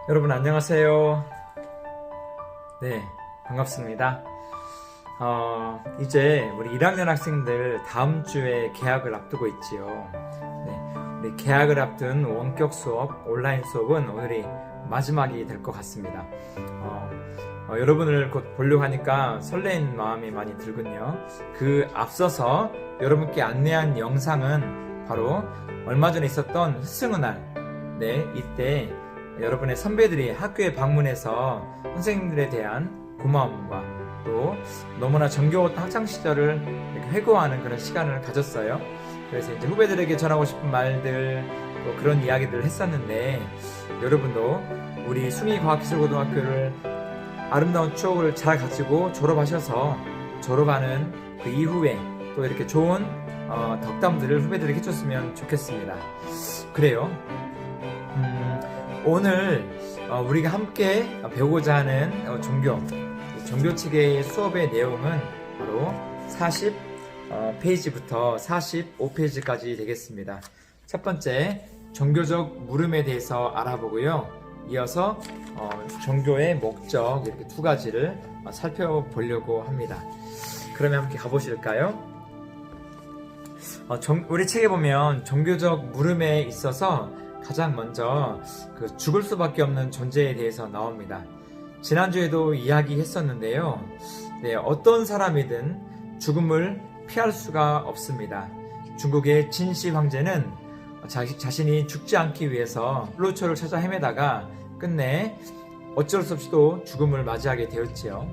여러분 안녕하세요. 네, 반갑습니다. 이제 우리 1학년 학생들 다음 주에 개학을 앞두고 있지요. 네, 우리 개학을 앞둔 원격 수업, 온라인 수업은 오늘이 마지막이 될 것 같습니다. 여러분을 곧 보려고 하니까 설레는 마음이 많이 들군요. 그 앞서서 여러분께 안내한 영상은 바로 얼마 전에 있었던 스승의 날, 네, 이때 여러분의 선배들이 학교에 방문해서 선생님들에 대한 고마움과 또 너무나 정겨웠던 학창시절을 이렇게 회고하는 그런 시간을 가졌어요. 그래서 이제 후배들에게 전하고 싶은 말들, 또 그런 이야기들을 했었는데, 여러분도 우리 숭이과학기술고등학교를 아름다운 추억을 잘 가지고 졸업하셔서 졸업하는 그 이후에 또 이렇게 좋은 덕담들을 후배들에게 해줬으면 좋겠습니다. 그래요. 오늘 우리가 함께 배우고자 하는 종교 체계의 수업의 내용은 바로 40페이지부터 45페이지까지 되겠습니다. 첫 번째, 종교적 물음에 대해서 알아보고요. 이어서 종교의 목적, 이렇게 두 가지를 살펴보려고 합니다. 그러면 함께 가보실까요? 우리 책에 보면 종교적 물음에 있어서 가장 먼저 그 죽을 수밖에 없는 존재에 대해서 나옵니다. 지난주에도 이야기했었는데요. 네, 어떤 사람이든 죽음을 피할 수가 없습니다. 중국의 진시 황제는 자신이 죽지 않기 위해서 훌로초를 찾아 헤매다가 끝내 어쩔 수 없이 또 죽음을 맞이하게 되었지요.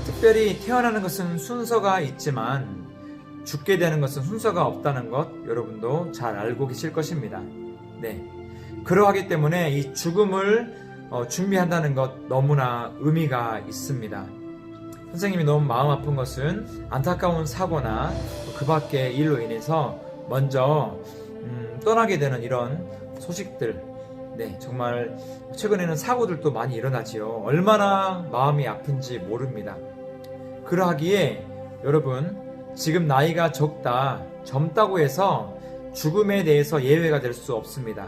특별히 태어나는 것은 순서가 있지만 죽게 되는 것은 순서가 없다는 것 여러분도 잘 알고 계실 것입니다. 네, 그러하기 때문에 이 죽음을 준비한다는 것 너무나 의미가 있습니다. 선생님이 너무 마음 아픈 것은 안타까운 사고나 그 밖의 일로 인해서 먼저 떠나게 되는 이런 소식들. 네, 정말 최근에는 사고들도 많이 일어나지요. 얼마나 마음이 아픈지 모릅니다. 그러하기에 여러분, 지금 나이가 젊다고 해서 죽음에 대해서 예외가 될 수 없습니다.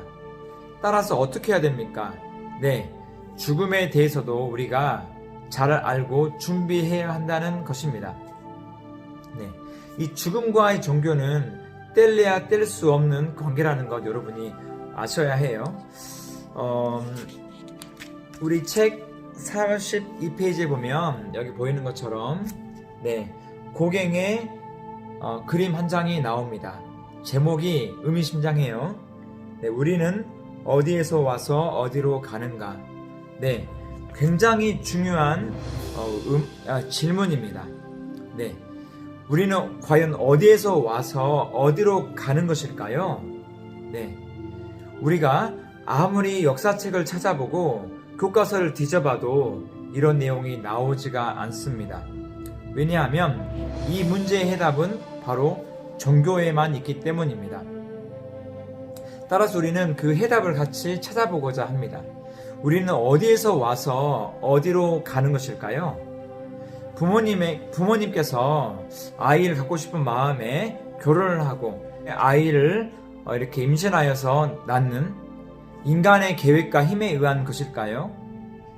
따라서 어떻게 해야 됩니까? 네, 죽음에 대해서도 우리가 잘 알고 준비해야 한다는 것입니다. 네, 이 죽음과의 종교는 뗄래야 뗄 수 없는 관계라는 것 여러분이 아셔야 해요. 우리 책 42페이지에 보면 여기 보이는 것처럼 네, 고갱의 그림 한 장이 나옵니다. 제목이 의미심장해요. 네, 우리는 어디에서 와서 어디로 가는가? 네, 굉장히 중요한 질문입니다. 네, 우리는 과연 어디에서 와서 어디로 가는 것일까요? 네, 우리가 아무리 역사책을 찾아보고 교과서를 뒤져봐도 이런 내용이 나오지가 않습니다. 왜냐하면 이 문제의 해답은 바로 종교에만 있기 때문입니다. 따라서 우리는 그 해답을 같이 찾아보고자 합니다. 우리는 어디에서 와서 어디로 가는 것일까요? 부모님께서 아이를 갖고 싶은 마음에 결혼을 하고 아이를 이렇게 임신하여서 낳는 인간의 계획과 힘에 의한 것일까요?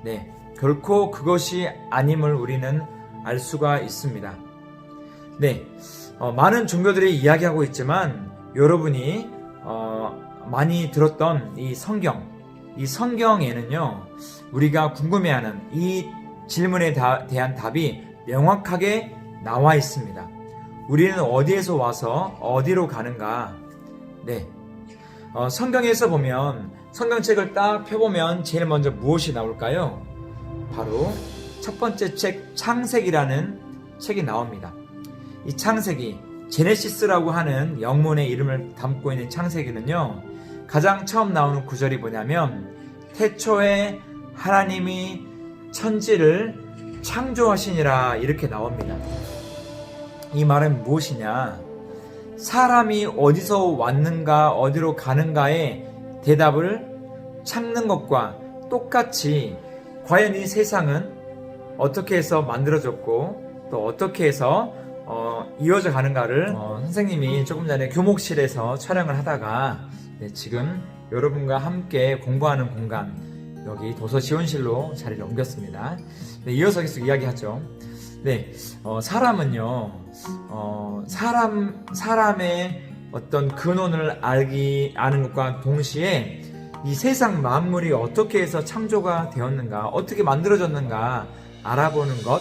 네, 결코 그것이 아님을 우리는 알 수가 있습니다. 네, 많은 종교들이 이야기하고 있지만 여러분이 많이 들었던 이 성경에는요, 우리가 궁금해하는 이 질문에 대한 답이 명확하게 나와 있습니다. 우리는 어디에서 와서 어디로 가는가? 네, 성경에서 보면, 성경책을 딱 펴보면 제일 먼저 무엇이 나올까요? 바로 첫 번째 책 창세기라는 책이 나옵니다. 이 창세기, 제네시스라고 하는 영문의 이름을 담고 있는 창세기는요, 가장 처음 나오는 구절이 뭐냐면 태초에 하나님이 천지를 창조하시니라 이렇게 나옵니다. 이 말은 무엇이냐? 사람이 어디서 왔는가 어디로 가는가의 대답을 찾는 것과 똑같이 과연 이 세상은 어떻게 해서 만들어졌고 또 어떻게 해서 이어져 가는가를 선생님이 조금 전에 교목실에서 촬영을 하다가 지금 여러분과 함께 공부하는 공간, 여기 도서지원실로 자리를 옮겼습니다. 네, 이어서 계속 이야기하죠. 네, 사람은요, 사람의 어떤 근원을 아는 것과 동시에 이 세상 만물이 어떻게 해서 창조가 되었는가, 어떻게 만들어졌는가 알아보는 것,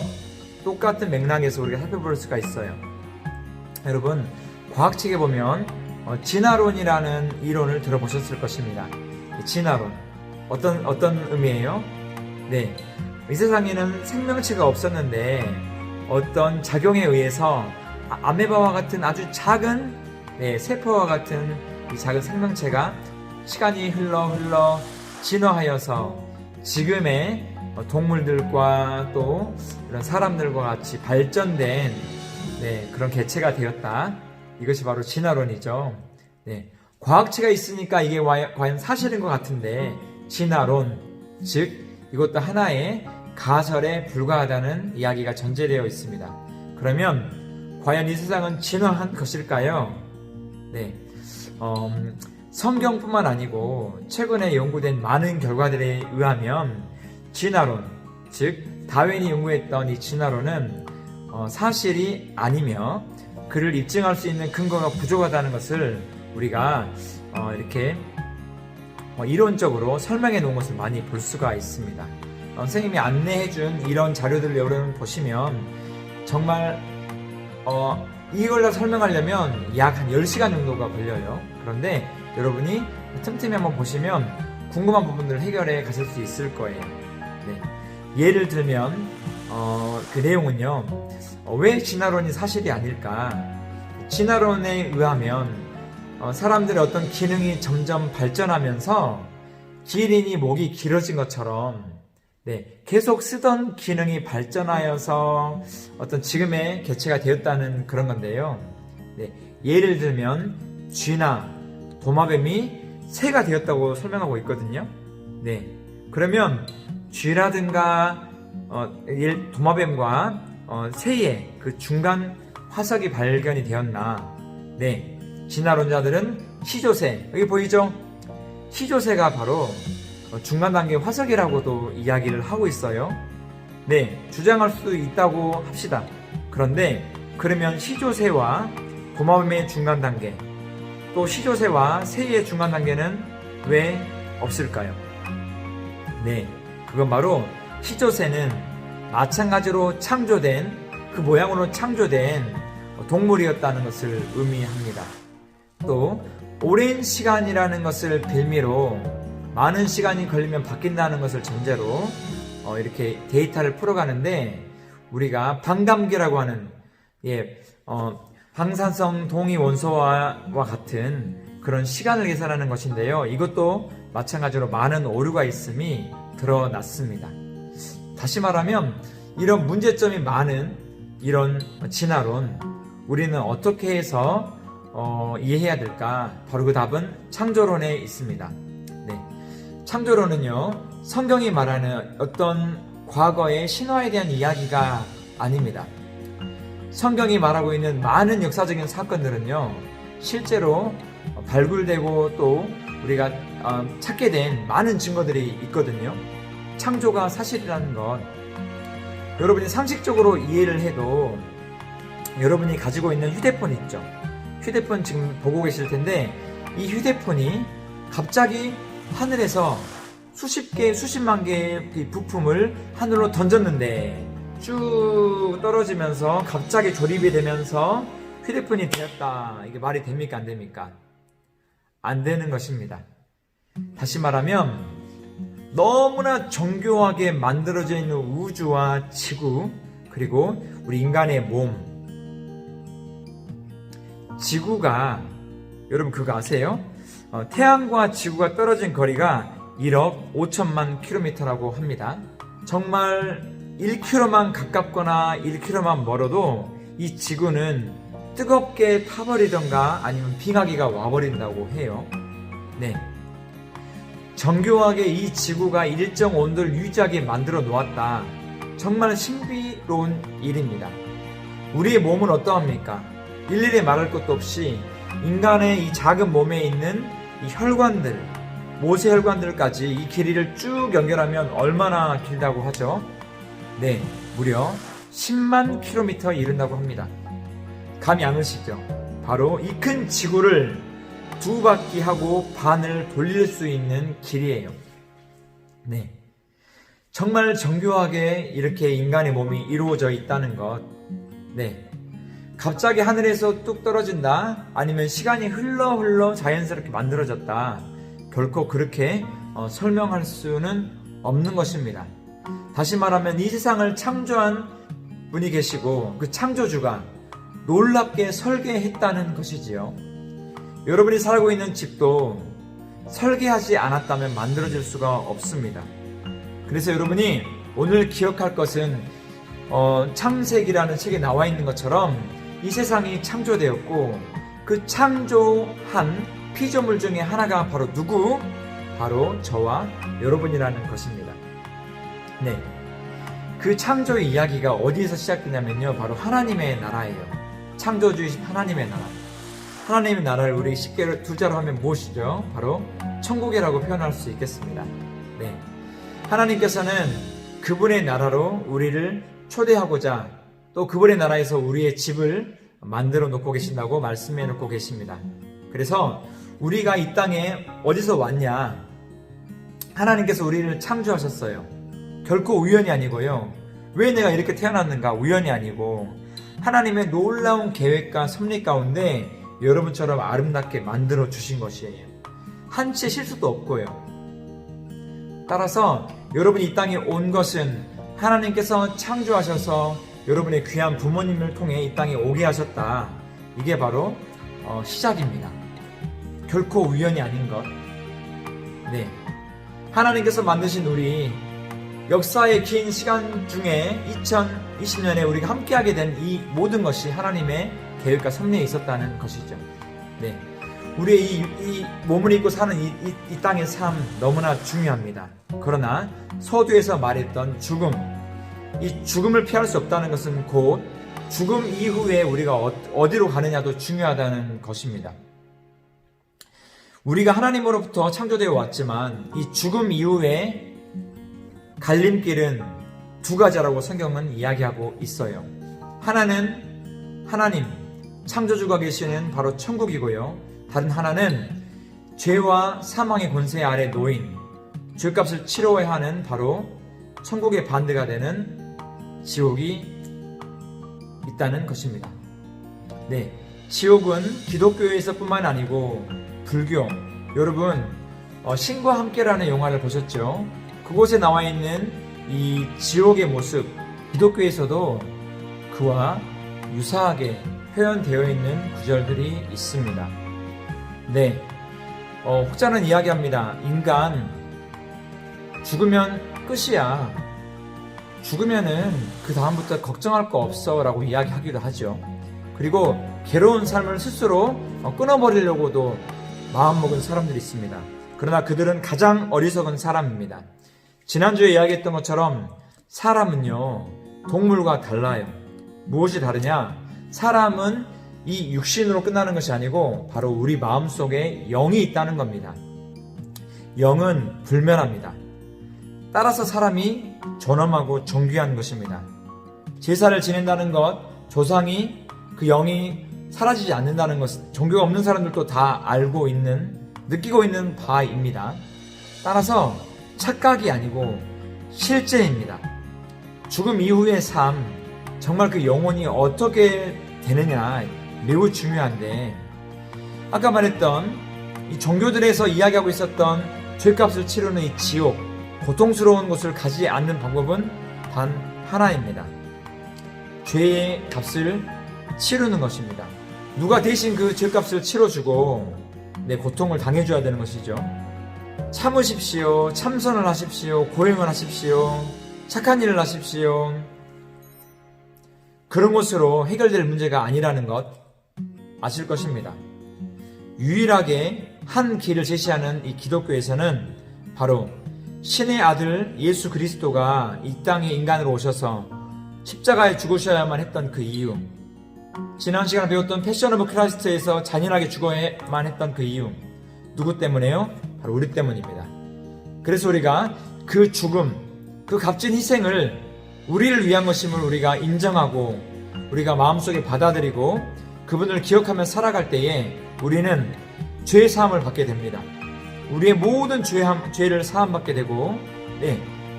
똑같은 맥락에서 우리가 살펴볼 수가 있어요. 여러분, 과학책에 보면 진화론이라는 이론을 들어보셨을 것입니다. 진화론, 어떤 의미예요? 네, 이 세상에는 생명체가 없었는데 어떤 작용에 의해서 아메바와 같은 아주 작은 세포와 같은 이 작은 생명체가 시간이 흘러 진화하여서 지금의 동물들과 또 이런 사람들과 같이 발전된 그런 개체가 되었다. 이것이 바로 진화론이죠. 네, 과학체가 있으니까 이게 과연 사실인 것 같은데 진화론, 즉 이것도 하나의 가설에 불과하다는 이야기가 전제되어 있습니다. 그러면 과연 이 세상은 진화한 것일까요? 네, 성경뿐만 아니고 최근에 연구된 많은 결과들에 의하면 진화론, 즉 다윈이 연구했던 이 진화론은 사실이 아니며 그를 입증할 수 있는 근거가 부족하다는 것을 우리가 이렇게 이론적으로 설명해 놓은 것을 많이 볼 수가 있습니다. 선생님이 안내해 준 이런 자료들을 여러분 보시면 정말 이걸 설명하려면 약 한 10시간 정도가 걸려요. 그런데 여러분이 틈틈이 한번 보시면 궁금한 부분들을 해결해 가실 수 있을 거예요. 네. 예를 들면 그 내용은요, 왜 진화론이 사실이 아닐까? 진화론에 의하면 사람들의 어떤 기능이 점점 발전하면서 기린이 목이 길어진 것처럼 계속 쓰던 기능이 발전하여서 어떤 지금의 개체가 되었다는 그런 건데요. 예를 들면 쥐나 도마뱀이 새가 되었다고 설명하고 있거든요. 그러면 쥐라든가 도마뱀과 새의 그 중간 화석이 발견이 되었나? 진화론자들은 시조새, 여기 보이죠? 시조새가 바로 중간 단계 화석이라고도 이야기를 하고 있어요. 주장할 수 있다고 합시다. 그런데 그러면 시조새와 도마뱀의 중간 단계, 또 시조새와 새의 중간 단계는 왜 없을까요? 그건 바로 시조새는 마찬가지로 창조된, 그 모양으로 창조된 동물이었다는 것을 의미합니다. 또 오랜 시간이라는 것을 빌미로 많은 시간이 걸리면 바뀐다는 것을 전제로 이렇게 데이터를 풀어가는데, 우리가 반감기라고 하는 방사성 동위 원소와 같은 그런 시간을 계산하는 것인데요. 이것도 마찬가지로 많은 오류가 있음이 드러났습니다. 다시 말하면 이런 문제점이 많은 이런 진화론, 우리는 어떻게 해서 이해해야 될까? 바로 그 답은 창조론에 있습니다. 창조론은요, 성경이 말하는 어떤 과거의 신화에 대한 이야기가 아닙니다. 성경이 말하고 있는 많은 역사적인 사건들은요, 실제로 발굴되고 또 우리가 찾게 된 많은 증거들이 있거든요. 창조가 사실이라는 것, 여러분이 상식적으로 이해를 해도 여러분이 가지고 있는 휴대폰 있죠? 휴대폰 지금 보고 계실 텐데, 이 휴대폰이 갑자기 하늘에서 수십 개, 수십만 개의 부품을 하늘로 던졌는데 쭉 떨어지면서 갑자기 조립이 되면서 휴대폰이 되었다. 이게 말이 됩니까? 안 됩니까? 안 되는 것입니다. 다시 말하면 너무나 정교하게 만들어져 있는 우주와 지구, 그리고 우리 인간의 몸, 지구가, 여러분 그거 아세요? 태양과 지구가 떨어진 거리가 1억 5천만 킬로미터라고 합니다. 정말 1km만 가깝거나 1km만 멀어도 이 지구는 뜨겁게 타버리던가 아니면 빙하기가 와버린다고 해요. 정교하게 이 지구가 일정 온도를 유지하게 만들어 놓았다. 정말 신비로운 일입니다. 우리의 몸은 어떠합니까? 일일이 말할 것도 없이 인간의 이 작은 몸에 있는 이 혈관들, 모세혈관들까지 이 길이를 쭉 연결하면 얼마나 길다고 하죠? 네, 무려 10만 킬로미터에 이른다고 합니다. 감이 안 오시죠? 바로 이 큰 지구를 두 바퀴 하고 반을 돌릴 수 있는 길이에요. 네. 정말 정교하게 이렇게 인간의 몸이 이루어져 있다는 것. 네. 갑자기 하늘에서 뚝 떨어진다? 아니면 시간이 흘러 자연스럽게 만들어졌다? 결코 그렇게 설명할 수는 없는 것입니다. 다시 말하면 이 세상을 창조한 분이 계시고 그 창조주가 놀랍게 설계했다는 것이지요. 여러분이 살고 있는 집도 설계하지 않았다면 만들어질 수가 없습니다. 그래서 여러분이 오늘 기억할 것은 창세기라는 책에 나와 있는 것처럼 이 세상이 창조되었고 그 창조한 피조물 중에 하나가 바로 누구? 바로 저와 여러분이라는 것입니다. 네, 그 창조의 이야기가 어디에서 시작되냐면요, 바로 하나님의 나라예요. 창조주이신 하나님의 나라. 하나님의 나라를 우리 쉽게 두 자로 하면 무엇이죠? 바로 천국이라고 표현할 수 있겠습니다. 네, 하나님께서는 그분의 나라로 우리를 초대하고자 또 그분의 나라에서 우리의 집을 만들어 놓고 계신다고 말씀해 놓고 계십니다. 그래서 우리가 이 땅에 어디서 왔냐? 하나님께서 우리를 창조하셨어요. 결코 우연이 아니고요. 왜 내가 이렇게 태어났는가? 우연이 아니고 하나님의 놀라운 계획과 섭리 가운데 여러분처럼 아름답게 만들어 주신 것이에요. 한치의 실수도 없고요. 따라서 여러분이 이 땅에 온 것은 하나님께서 창조하셔서 여러분의 귀한 부모님을 통해 이 땅에 오게 하셨다. 이게 바로 시작입니다. 결코 우연이 아닌 것. 네, 하나님께서 만드신 우리 역사의 긴 시간 중에 2020년에 우리가 함께하게 된 이 모든 것이 하나님의 계획과 섭리에 있었다는 것이죠. 네, 우리의 이 몸을 입고 사는 이 땅의 삶 너무나 중요합니다. 그러나 서두에서 말했던 죽음, 이 죽음을 피할 수 없다는 것은 곧 죽음 이후에 우리가 어디로 가느냐도 중요하다는 것입니다. 우리가 하나님으로부터 창조되어 왔지만 이 죽음 이후에 갈림길은 두 가지라고 성경은 이야기하고 있어요. 하나는 하나님, 창조주가 계시는 바로 천국이고요. 다른 하나는 죄와 사망의 권세 아래 놓인 죄값을 치러야 하는 바로 천국의 반대가 되는 지옥이 있다는 것입니다. 네, 지옥은 기독교에서 뿐만 아니고 불교, 여러분 신과 함께라는 영화를 보셨죠? 그곳에 나와 있는 이 지옥의 모습, 기독교에서도 그와 유사하게 표현되어 있는 구절들이 있습니다. 네, 혹자는 이야기합니다. 인간 죽으면 끝이야. 죽으면은 그 다음부터 걱정할 거 없어 라고 이야기하기도 하죠. 그리고 괴로운 삶을 스스로 끊어버리려고도 마음먹은 사람들이 있습니다. 그러나 그들은 가장 어리석은 사람입니다. 지난주에 이야기했던 것처럼 사람은요, 동물과 달라요. 무엇이 다르냐? 사람은 이 육신으로 끝나는 것이 아니고 바로 우리 마음속에 영이 있다는 겁니다. 영은 불멸합니다. 따라서 사람이 존엄하고 존귀한 것입니다. 제사를 지낸다는 것, 조상이 그 영이 사라지지 않는다는 것, 종교가 없는 사람들도 다 알고 있는, 느끼고 있는 바입니다. 따라서 착각이 아니고 실제입니다. 죽음 이후의 삶, 정말 그 영혼이 어떻게 되느냐 매우 중요한데, 아까 말했던 이 종교들에서 이야기하고 있었던 죄값을 치르는 이 지옥, 고통스러운 곳을 가지 않는 방법은 단 하나입니다. 죄의 값을 치르는 것입니다. 누가 대신 그 죄값을 치러주고 내 고통을 당해줘야 되는 것이죠. 참으십시오. 참선을 하십시오. 고행을 하십시오. 착한 일을 하십시오. 그런 것으로 해결될 문제가 아니라는 것 아실 것입니다. 유일하게 한 길을 제시하는 이 기독교에서는 바로 신의 아들 예수 그리스도가 이 땅에 인간으로 오셔서 십자가에 죽으셔야만 했던 그 이유, 지난 시간에 배웠던 패션 오브 크라이스트에서 잔인하게 죽어야만 했던 그 이유, 누구 때문에요? 바로 우리 때문입니다. 그래서 우리가 그 죽음, 그 값진 희생을 우리를 위한 것임을 우리가 인정하고 우리가 마음속에 받아들이고 그분을 기억하며 살아갈 때에 우리는 죄 사함을 받게 됩니다. 우리의 모든 죄를 사함받게 되고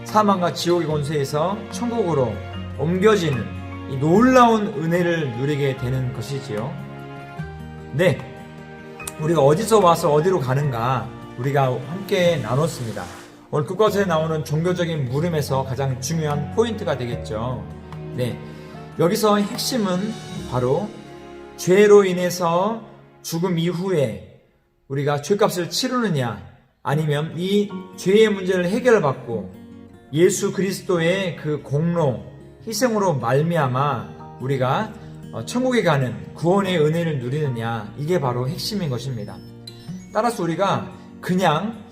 사망과 지옥의 권세에서 천국으로 옮겨지는 이 놀라운 은혜를 누리게 되는 것이지요. 우리가 어디서 와서 어디로 가는가 우리가 함께 나눴습니다. 오늘 그것에 나오는 종교적인 물음에서 가장 중요한 포인트가 되겠죠. 여기서 핵심은 바로 죄로 인해서 죽음 이후에 우리가 죄값을 치르느냐 아니면 이 죄의 문제를 해결받고 예수 그리스도의 그 공로 희생으로 말미암아 우리가 천국에 가는 구원의 은혜를 누리느냐, 이게 바로 핵심인 것입니다. 따라서 우리가 그냥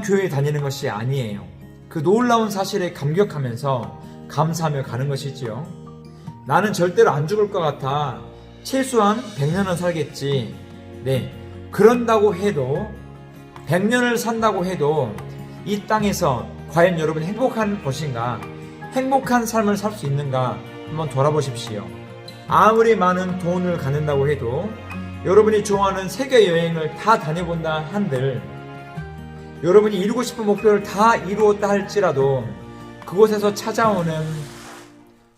교회에 다니는 것이 아니에요. 그 놀라운 사실에 감격하면서 감사하며 가는 것이지요. 나는 절대로 안 죽을 것 같아. 최소한 100년은 살겠지. 그런다고 해도 100년을 산다고 해도 이 땅에서 과연 여러분이 행복한 것인가? 행복한 삶을 살 수 있는가? 한번 돌아보십시오. 아무리 많은 돈을 갖는다고 해도 여러분이 좋아하는 세계 여행을 다 다녀본다 한들 여러분이 이루고 싶은 목표를 다 이루었다 할지라도 그곳에서 찾아오는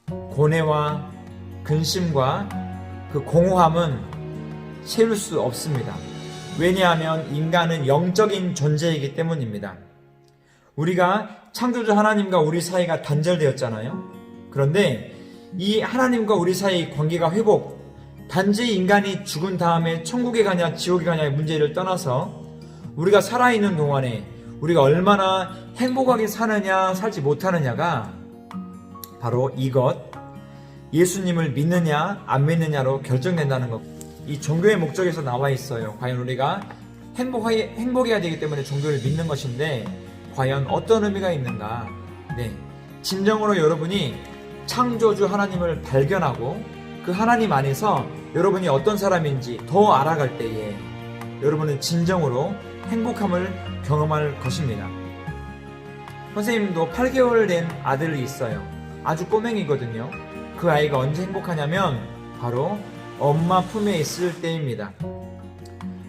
고뇌와 근심과 그 공허함은 채울 수 없습니다. 왜냐하면 인간은 영적인 존재이기 때문입니다. 우리가 창조주 하나님과 우리 사이가 단절되었잖아요. 그런데 이 하나님과 우리 사이 관계가 단지 인간이 죽은 다음에 천국에 가냐 지옥에 가냐의 문제를 떠나서 우리가 살아있는 동안에 우리가 얼마나 행복하게 사느냐 살지 못하느냐가 바로 예수님을 믿느냐 안 믿느냐로 결정된다는 것. 이 종교의 목적에서 나와 있어요. 과연 우리가 행복해야 되기 때문에 종교를 믿는 것인데 과연 어떤 의미가 있는가? 진정으로 여러분이 창조주 하나님을 발견하고 그 하나님 안에서 여러분이 어떤 사람인지 더 알아갈 때에 여러분은 진정으로 행복함을 경험할 것입니다. 선생님도 8개월 된 아들이 있어요. 아주 꼬맹이거든요. 그 아이가 언제 행복하냐면 바로 엄마 품에 있을 때입니다.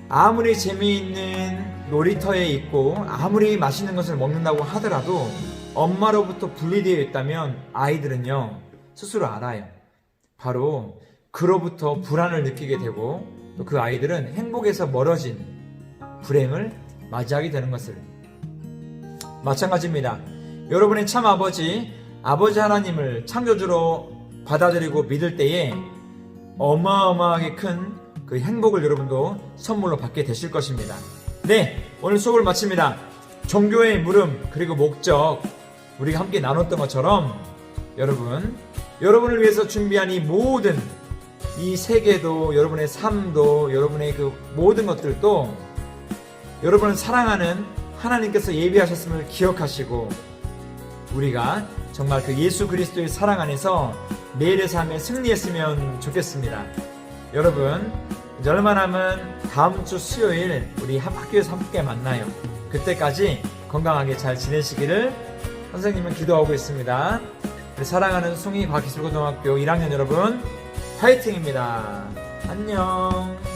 아무리 재미있는 놀이터에 있고 아무리 맛있는 것을 먹는다고 하더라도 엄마로부터 분리되어 있다면 아이들은요 스스로 알아요. 바로 그로부터 불안을 느끼게 되고 또 그 아이들은 행복에서 멀어진 불행을 맞이하게 되는 것을 마찬가지입니다. 여러분의 참 아버지 하나님을 창조주로 받아들이고 믿을 때에 어마어마하게 큰 그 행복을 여러분도 선물로 받게 되실 것입니다. 오늘 수업을 마칩니다. 종교의 물음 그리고 목적 우리가 함께 나눴던 것처럼 여러분을 위해서 준비한 이 모든 이 세계도 여러분의 삶도 여러분의 그 모든 것들도 여러분을 사랑하는 하나님께서 예비하셨음을 기억하시고 우리가 정말 그 예수 그리스도의 사랑 안에서 매일의 삶에 승리했으면 좋겠습니다. 여러분 이제 얼마 남은 다음 주 수요일 우리 학교에서 함께 만나요. 그때까지 건강하게 잘 지내시기를 선생님은 기도하고 있습니다. 우리 사랑하는 숭이 과기술고등학교 1학년 여러분 화이팅입니다. 안녕.